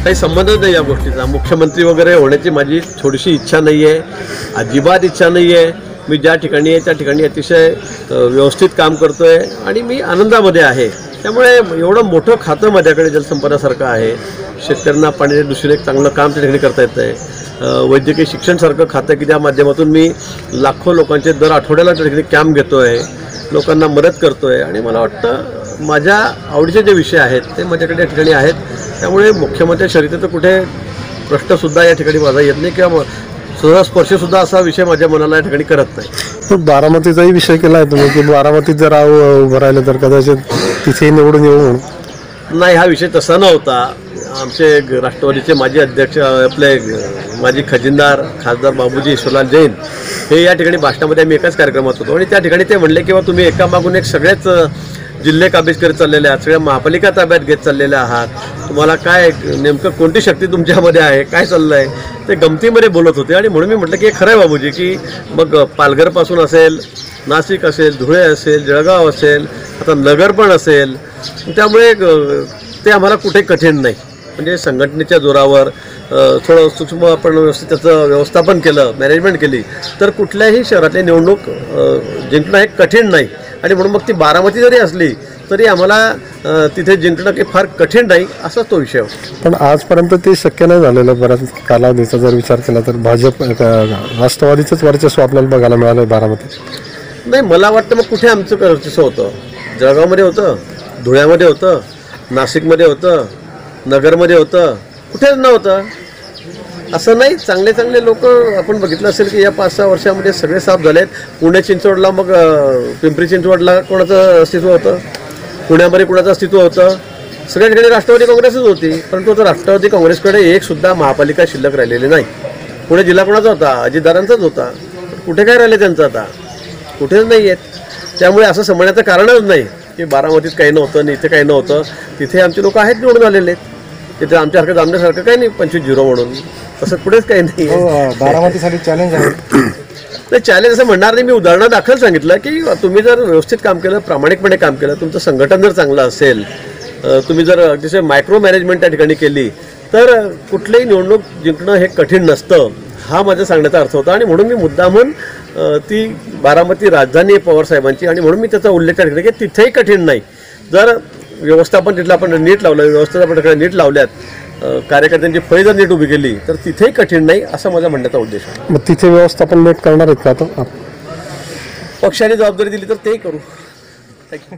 काही संबंधच नाही या गोष्टीचा। मुख्यमंत्री वगैरे होण्याची माझी थोडीशी इच्छा नाही आहे, अजिबात इच्छा नाही आहे। मी ज्या ठिकाणी आहे त्या ठिकाणी अतिशय व्यवस्थित काम करतो आहे आणि मी आनंदामध्ये आहे। त्यामुळे एवढं मोठं खातं माझ्याकडे जलसंपदासारखं आहे, शेतकऱ्यांना पाण्याच्या दृष्टीने एक चांगलं काम त्या ठिकाणी करता येतं आहे। वैद्यकीय शिक्षणसारखं खातं की त्या माध्यमातून मी लाखो लोकांचे दर आठवड्याला त्या ठिकाणी कॅम्प घेतो आहे, लोकांना मदत करतो आहे आणि मला वाटतं माझ्या आवडीचे जे विषय आहेत ते माझ्याकडे या ठिकाणी आहेत। त्यामुळे मुख्यमंत्री शर्यतीचा कुठे प्रश्नसुद्धा या ठिकाणी माझा येत नाही किंवा स्पर्शसुद्धा असा विषय माझ्या मनाला या ठिकाणी करत नाही। पण बारामतीचाही विषय केला आहे तुम्ही की बारामतीत जर उभं राहिलं तर कदाचित तिथे निवडून येऊ म्हणून। नाही, हा विषय तसा नव्हता। आमचे राष्ट्रवादीचे माजी अध्यक्ष आपले माजी खजिनदार खासदार बाबूजी ईश्वरलाल जैन हे या ठिकाणी भाषणामध्ये आम्ही एकाच कार्यक्रमात होतो आणि त्या ठिकाणी ते म्हणले की तुम्ही एकामागून एक सगळेच जिल्हे काबीज करत चाललेले आहात, सगळ्या महापालिका ताब्यात घेत चाललेल्या आहात, तुम्हाला काय नेमकं कोणती शक्ती तुमच्यामध्ये आहे, काय चाललं आहे, ते गमतीमध्ये बोलत होते। आणि म्हणून मी म्हटलं की हे खरं आहे बाबूजी, की मग पालघरपासून असेल, नाशिक असेल, धुळे असेल, जळगाव असेल, आता नगर पण असेल, त्यामुळे ते आम्हाला कुठे कठीण नाही। म्हणजे संघटनेच्या जोरावर थोडं सूक्ष्म आपण व्यवस्थित त्याचं व्यवस्थापन केलं, मॅनेजमेंट केली तर कुठल्याही शहरातली निवडणूक जिंकणं हे कठीण नाही। आणि म्हणून मग ती बारामती जरी असली तरी आम्हाला तिथे जिंकणं काही फार कठीण नाही, असाच तो विषय होता। पण आजपर्यंत ते शक्य नाही झालेलं। बऱ्याच कालावधीचा जर विचार केला तर भाजप राष्ट्रवादीचंच वर्चस्व आपल्याला बघायला मिळालं बारामतीत। नाही, मला वाटतं मग कुठे आमचं वर्चस्व होतं? जळगावमध्ये होतं, धुळ्यामध्ये होतं, नाशिकमध्ये होतं, नगरमध्ये होतं, कुठेच नव्हतं। असं नाही, चांगले चांगले लोक आपण बघितलं असेल की या 5-6 वर्षामध्ये सगळे साफ झालेत। पुणे चिंचवडला मग पिंपरी चिंचवडला कोणाचं अस्तित्व होतं, पुण्यामध्ये कोणाचं अस्तित्व होतं? सगळ्या ठिकाणी राष्ट्रवादी काँग्रेसच होती, परंतु आता राष्ट्रवादी काँग्रेसकडे एकसुद्धा महापालिका शिल्लक राहिलेली नाही। पुणे जिल्हा कोणाचा होता? अजितदारांचाच होता। कुठे काय राहिले त्यांचं? आता कुठेच नाही आहेत। त्यामुळे असं समजण्याचं कारणच नाही की बारामतीत काही नव्हतं आणि इथे काही नव्हतं। तिथे आमचे लोक आहेत निवडून आलेले आहेत, तिथे आमच्यासारखं जामण्यासारखं काही नाही 25-0 म्हणून, तसं कुठेच काही नाही। बारामतीसाठी चॅलेंज आहे नाही, चॅलेंज असं म्हणणार नाही। मी उदाहरणं दाखल सांगितलं की तुम्ही जर व्यवस्थित काम केलं, प्रामाणिकपणे काम केलं, तुमचं संघटन जर चांगलं असेल, तुम्ही जर अतिशय मायक्रो मॅनेजमेंट त्या ठिकाणी केली तर कुठलीही निवडणूक जिंकणं हे कठीण नसतं, हा माझा सांगण्याचा अर्थ होता। आणि म्हणून मी मुद्दामून ती बारामती राजधानी आहे पवारसाहेबांची आणि म्हणून मी त्याचा उल्लेख केला की तिथेही कठीण नाही। जर व्यवस्थापन तिथलं आपण नीट लावलं, व्यवस्था आपण नीट लावल्यात, कार्यकर्त्यांची फळी जर नीट उभी केली तर तिथेही कठीण नाही, असा माझा म्हणण्याचा उद्देश आहे। मग तिथे व्यवस्थापन नीट करणार आहेत का? पक्षाने जबाबदारी दिली तर तेही करू। थँक्यू।